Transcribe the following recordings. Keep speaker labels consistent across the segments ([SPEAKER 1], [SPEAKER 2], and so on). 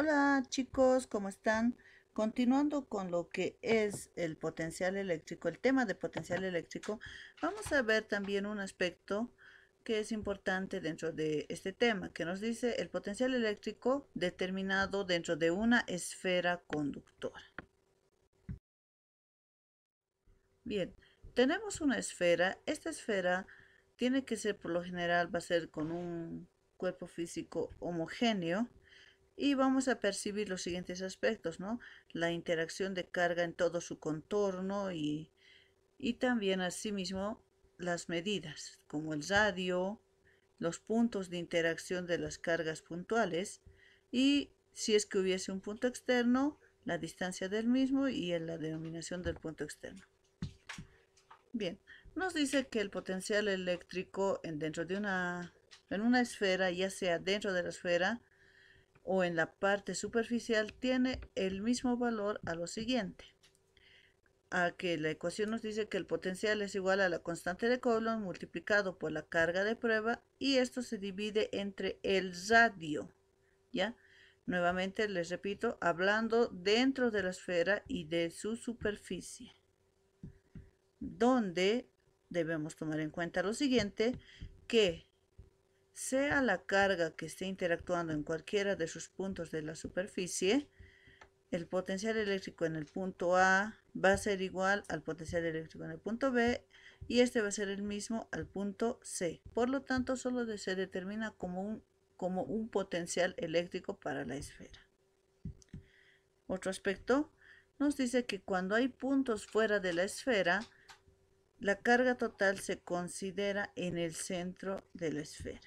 [SPEAKER 1] Hola chicos, ¿cómo están? Continuando con lo que es el potencial eléctrico, el tema de potencial eléctrico, vamos a ver también un aspecto que es importante dentro de este tema, que nos dice el potencial eléctrico determinado dentro de una esfera conductora. Bien, tenemos una esfera. Esta esfera tiene que ser, por lo general, va a ser con un cuerpo físico homogéneo. Y vamos a percibir los siguientes aspectos, ¿no? La interacción de carga en todo su contorno y también asimismo las medidas, como el radio, los puntos de interacción de las cargas puntuales y si es que hubiese un punto externo, la distancia del mismo y la denominación del punto externo. Bien, nos dice que el potencial eléctrico en una esfera, ya sea dentro de la esfera, o en la parte superficial tiene el mismo valor a lo siguiente. A que la ecuación nos dice que el potencial es igual a la constante de Coulomb multiplicado por la carga de prueba y esto se divide entre el radio, ¿ya? Nuevamente les repito, hablando dentro de la esfera y de su superficie, donde debemos tomar en cuenta lo siguiente, que sea la carga que esté interactuando en cualquiera de sus puntos de la superficie, el potencial eléctrico en el punto A va a ser igual al potencial eléctrico en el punto B y este va a ser el mismo al punto C. Por lo tanto, solo se determina como un potencial eléctrico para la esfera. Otro aspecto nos dice que cuando hay puntos fuera de la esfera, la carga total se considera en el centro de la esfera.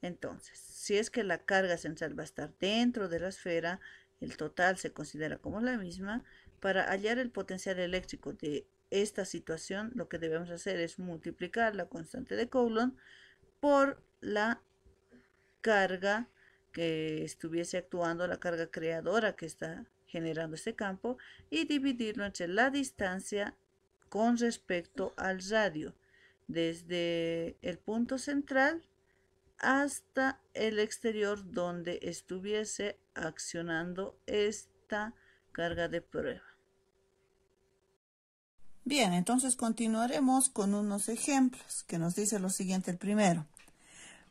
[SPEAKER 1] Entonces, si es que la carga central va a estar dentro de la esfera, el total se considera como la misma. Para hallar el potencial eléctrico de esta situación, lo que debemos hacer es multiplicar la constante de Coulomb por la carga que estuviese actuando, la carga creadora que está generando este campo, y dividirlo entre la distancia con respecto al radio, desde el punto central hasta el exterior donde estuviese accionando esta carga de prueba. Bien, entonces continuaremos con unos ejemplos que nos dice lo siguiente el primero.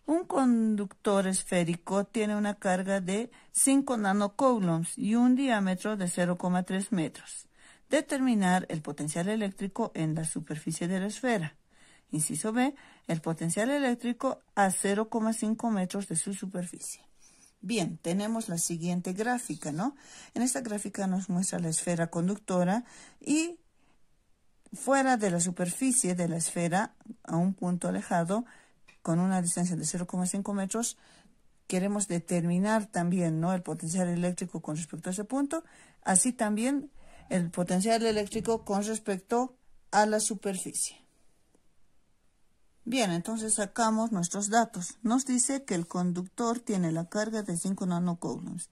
[SPEAKER 1] Un conductor esférico tiene una carga de 5 nanocoulombs y un diámetro de 0,3 metros. Determinar el potencial eléctrico en la superficie de la esfera. Inciso B, el potencial eléctrico a 0,5 metros de su superficie. Bien, tenemos la siguiente gráfica, ¿no? En esta gráfica nos muestra la esfera conductora y fuera de la superficie de la esfera, a un punto alejado, con una distancia de 0,5 metros, queremos determinar también, ¿no?, el potencial eléctrico con respecto a ese punto, así también el potencial eléctrico con respecto a la superficie. Bien, entonces sacamos nuestros datos. Nos dice que el conductor tiene la carga de 5 nanocoulombs.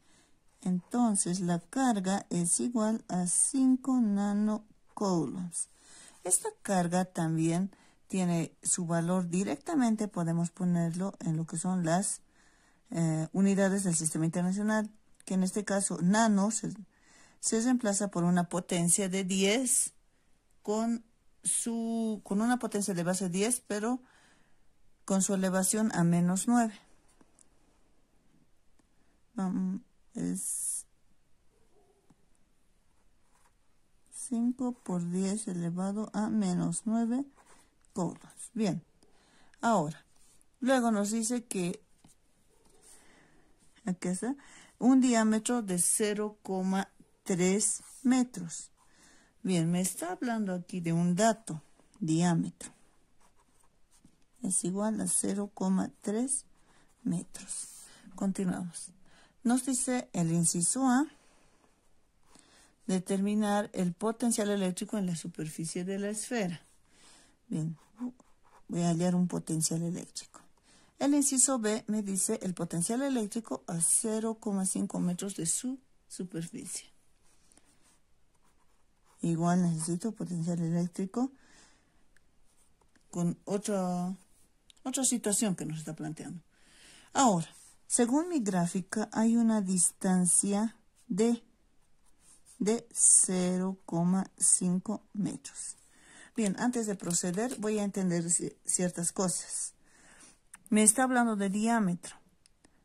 [SPEAKER 1] Entonces la carga es igual a 5 nanocoulombs. Esta carga también tiene su valor directamente, podemos ponerlo en lo que son las unidades del sistema internacional, que en este caso nano se reemplaza por una potencia de 10 con una potencia de base 10, pero con su elevación a menos 9. Es 5 por 10 elevado a menos 9 coulombs. Bien, ahora, luego nos dice que aquí está, un diámetro de 0,3 metros. Bien, me está hablando aquí de un dato, diámetro. Es igual a 0,3 metros. Continuamos. Nos dice el inciso A, determinar el potencial eléctrico en la superficie de la esfera. Bien, voy a hallar un potencial eléctrico. El inciso B me dice el potencial eléctrico a 0,5 metros de su superficie. Igual necesito potencial eléctrico con otra situación que nos está planteando. Ahora, Según mi gráfica, hay una distancia de 0,5 metros. Bien, antes de proceder, voy a entender ciertas cosas. Me está hablando de diámetro,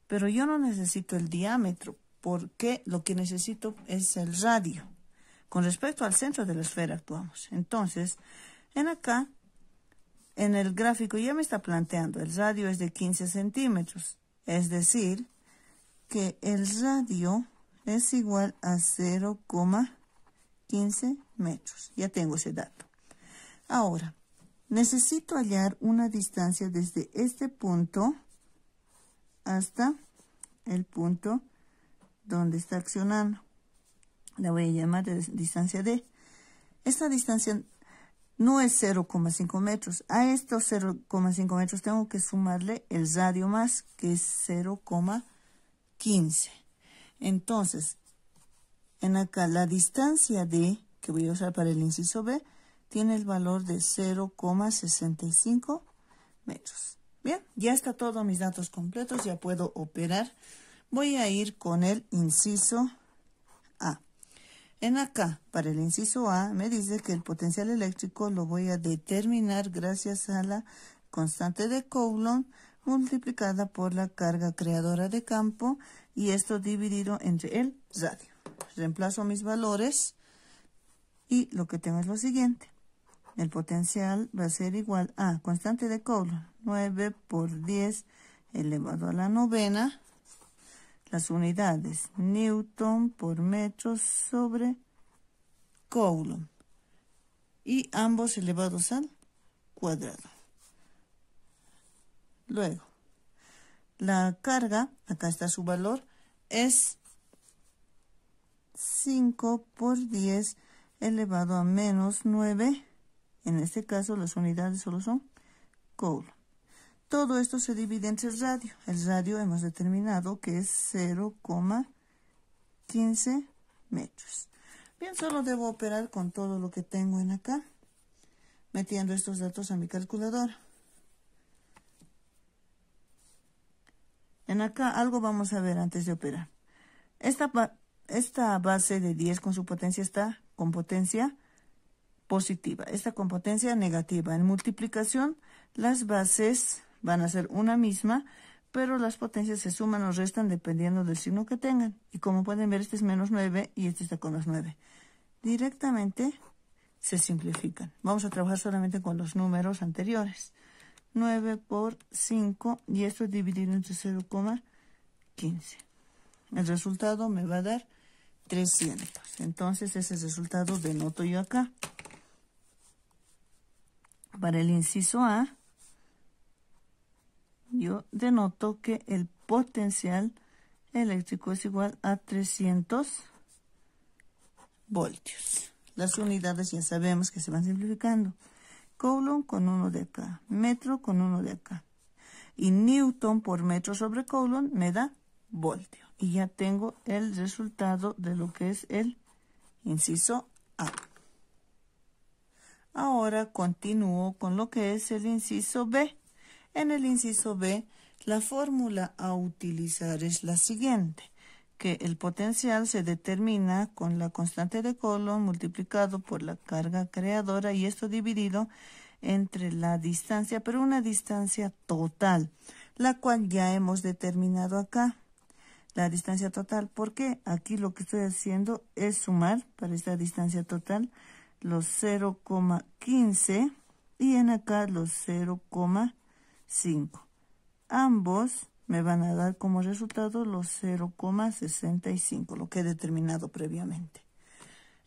[SPEAKER 1] pero yo no necesito el diámetro, porque lo que necesito es el radio. Con respecto al centro de la esfera actuamos. Entonces, acá, en el gráfico ya me está planteando, el radio es de 15 centímetros. Es decir, que el radio es igual a 0,15 metros. Ya tengo ese dato. Ahora, necesito hallar una distancia desde este punto hasta el punto donde está accionando. La voy a llamar de distancia D. Esta distancia no es 0,5 metros. A estos 0,5 metros tengo que sumarle el radio más, que es 0,15. Entonces, acá la distancia D, que voy a usar para el inciso B, tiene el valor de 0,65 metros. Bien, ya está todos mis datos completos, ya puedo operar. Voy a ir con el inciso A. Acá, para el inciso A, me dice que el potencial eléctrico lo voy a determinar gracias a la constante de Coulomb multiplicada por la carga creadora de campo y esto dividido entre el radio. Reemplazo mis valores y lo que tengo es lo siguiente. El potencial va a ser igual a constante de Coulomb, 9 por 10 elevado a la novena. Las unidades, Newton por metro sobre Coulomb. Y ambos elevados al cuadrado. Luego, la carga, acá está su valor, es 5 por 10 elevado a menos 9. En este caso, las unidades solo son Coulomb. Todo esto se divide entre el radio. El radio hemos determinado que es 0,15 metros. Bien, solo debo operar con todo lo que tengo acá, metiendo estos datos a mi calculadora. Acá algo vamos a ver antes de operar. Esta base de 10 con su potencia está con potencia positiva. Esta con potencia negativa. En multiplicación, las bases van a ser una misma, pero las potencias se suman o restan dependiendo del signo que tengan. Y como pueden ver, este es menos 9 y este está con los 9. Directamente se simplifican. Vamos a trabajar solamente con los números anteriores. 9 por 5 y esto es dividido entre 0,15. El resultado me va a dar 300. Entonces ese resultado denoto yo acá. Para el inciso A, yo denoto que el potencial eléctrico es igual a 300 voltios. Las unidades ya sabemos que se van simplificando. Coulomb con 1 de acá, metro con 1 de acá. Y Newton por metro sobre Coulomb me da voltio. Y ya tengo el resultado de lo que es el inciso A. Ahora continúo con lo que es el inciso B. En el inciso B, la fórmula a utilizar es la siguiente, que el potencial se determina con la constante de Coulomb multiplicado por la carga creadora y esto dividido entre la distancia, pero una distancia total, la cual ya hemos determinado acá. La distancia total, porque aquí lo que estoy haciendo es sumar para esta distancia total los 0,15 y acá los 0,5. Ambos me van a dar como resultado los 0,65, lo que he determinado previamente.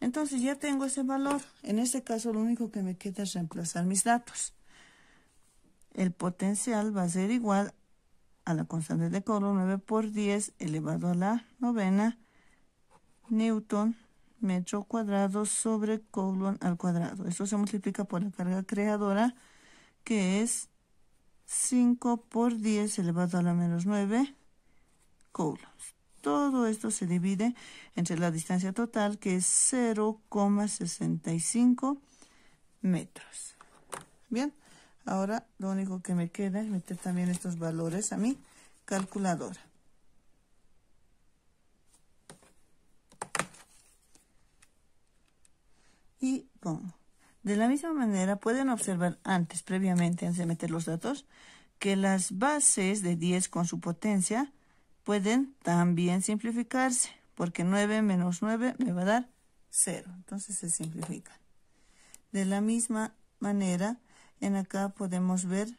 [SPEAKER 1] Entonces ya tengo ese valor. En este caso lo único que me queda es reemplazar mis datos. El potencial va a ser igual a la constante de Coulomb, 9 por 10 elevado a la novena, Newton metro cuadrado sobre Coulomb al cuadrado. Esto se multiplica por la carga creadora, que es 5 por 10 elevado a la menos 9 coulombs. Todo esto se divide entre la distancia total, que es 0,65 metros. Bien, ahora lo único que me queda es meter también estos valores a mi calculadora. pongo. De la misma manera, pueden observar previamente, antes de meter los datos, que las bases de 10 con su potencia pueden también simplificarse, porque 9 menos 9 me va a dar 0. Entonces se simplifican. De la misma manera, en acá podemos ver,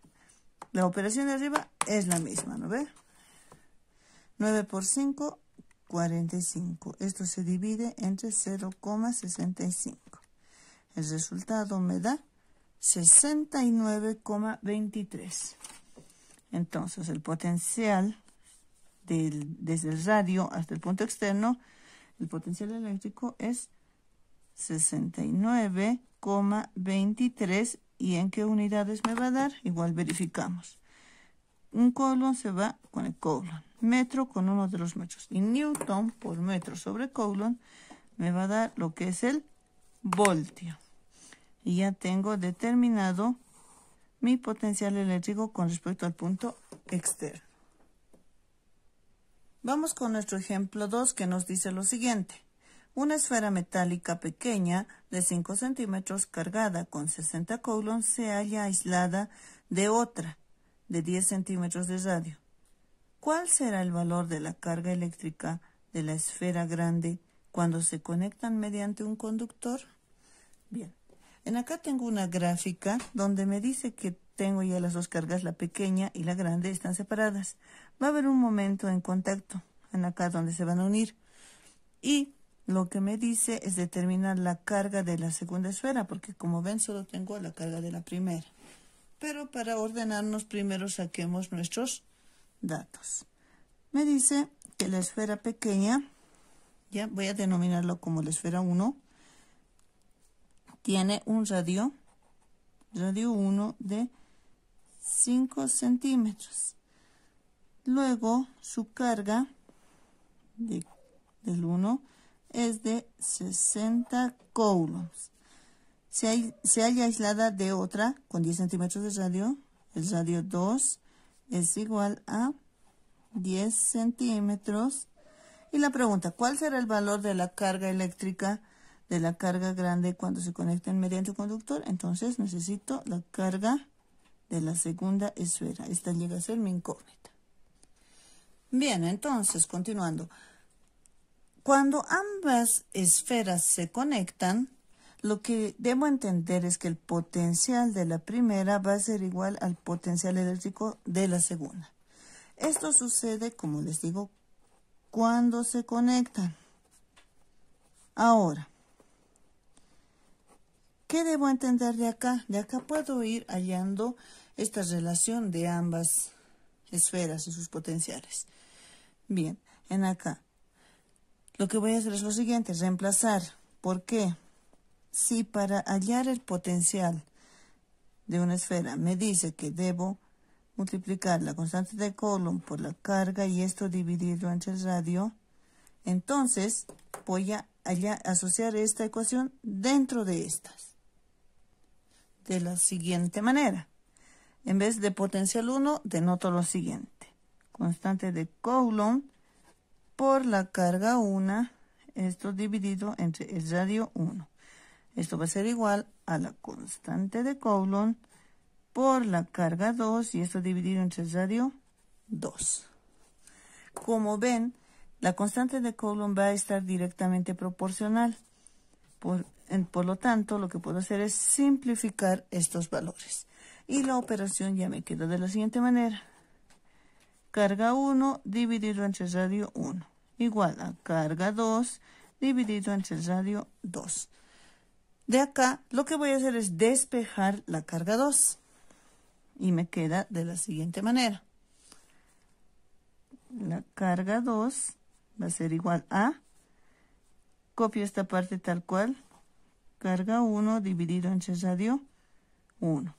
[SPEAKER 1] la operación de arriba es la misma, ¿no ve? 9 por 5, 45. Esto se divide entre 0,65. El resultado me da 69,23. Entonces, el potencial desde el radio hasta el punto externo, el potencial eléctrico es 69,23. ¿Y en qué unidades me va a dar? Igual verificamos. Un coulomb se va con el coulomb. Metro con uno de los metros. Y newton por metro sobre coulomb me va a dar lo que es el voltio. Y ya tengo determinado mi potencial eléctrico con respecto al punto externo. Vamos con nuestro ejemplo 2 que nos dice lo siguiente. Una esfera metálica pequeña de 5 centímetros cargada con 60 coulombs se halla aislada de otra de 10 centímetros de radio. ¿Cuál será el valor de la carga eléctrica de la esfera grande cuando se conectan mediante un conductor? Bien, en acá tengo una gráfica donde me dice que tengo ya las dos cargas, la pequeña y la grande, están separadas. Va a haber un momento en contacto, en acá donde se van a unir. Y lo que me dice es determinar la carga de la segunda esfera, porque como ven solo tengo la carga de la primera. Pero para ordenarnos primero saquemos nuestros datos. Me dice que la esfera pequeña, ya voy a denominarlo como la esfera 1, tiene un radio 1 de 5 centímetros. Luego su carga del 1 es de 60 coulombs. Se halla aislada de otra con 10 centímetros de radio. El radio 2 es igual a 10 centímetros. Y la pregunta, ¿cuál será el valor de la carga eléctrica de la carga grande cuando se conecten mediante un conductor? Entonces necesito la carga de la segunda esfera. Esta llega a ser mi incógnita. Bien, entonces, continuando. Cuando ambas esferas se conectan, lo que debo entender es que el potencial de la primera va a ser igual al potencial eléctrico de la segunda. Esto sucede, como les digo, cuando se conectan. Ahora, ¿qué debo entender de acá? De acá puedo ir hallando esta relación de ambas esferas y sus potenciales. Bien, en acá, lo que voy a hacer es lo siguiente, reemplazar. ¿Por qué? Si para hallar el potencial de una esfera me dice que debo multiplicar la constante de Coulomb por la carga y esto dividirlo entre el radio, entonces voy a asociar esta ecuación dentro de estas. De la siguiente manera. En vez de potencial 1, denoto lo siguiente. Constante de Coulomb por la carga 1, esto dividido entre el radio 1. Esto va a ser igual a la constante de Coulomb por la carga 2 y esto dividido entre el radio 2. Como ven, la constante de Coulomb va a estar directamente proporcional. Por lo tanto, lo que puedo hacer es simplificar estos valores. Y la operación ya me queda de la siguiente manera. Carga 1 dividido entre el radio 1 igual a carga 2 dividido entre el radio 2. De acá, lo que voy a hacer es despejar la carga 2. Y me queda de la siguiente manera. La carga 2 va a ser igual a, copio esta parte tal cual, carga 1 dividido entre radio 1.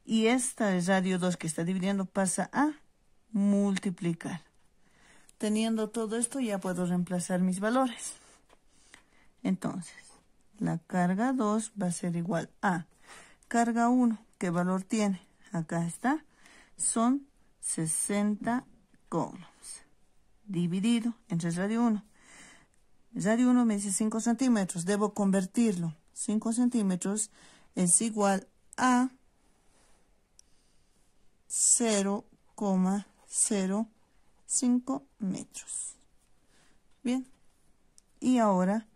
[SPEAKER 1] Y esta radio 2 que está dividiendo pasa a multiplicar. Teniendo todo esto ya puedo reemplazar mis valores. Entonces, la carga 2 va a ser igual a carga 1. ¿Qué valor tiene? Acá está. Son 60 coulombs. Dividido entre el radio 1. El radio 1 me dice 5 centímetros. Debo convertirlo. 5 centímetros es igual a 0,05 metros. Bien, y ahora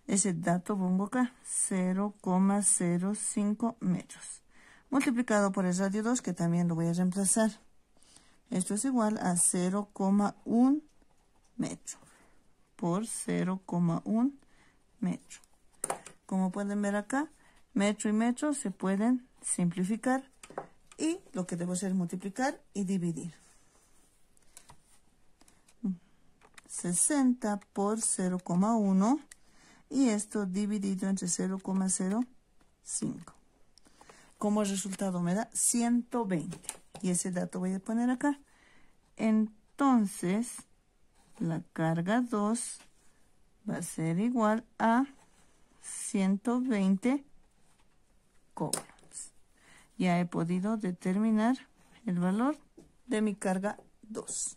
[SPEAKER 1] ese dato pongo acá, 0,05 metros. Multiplicado por el radio 2, que también lo voy a reemplazar. Esto es igual a 0,1 metro por 0,1 metro. Como pueden ver acá, metro y metro se pueden simplificar. Y lo que debo hacer es multiplicar y dividir. 60 por 0,1 y esto dividido entre 0,05. Como resultado me da 120. Y ese dato voy a poner acá. Entonces, la carga 2 va a ser igual a 120 coulombs. Ya he podido determinar el valor de mi carga 2.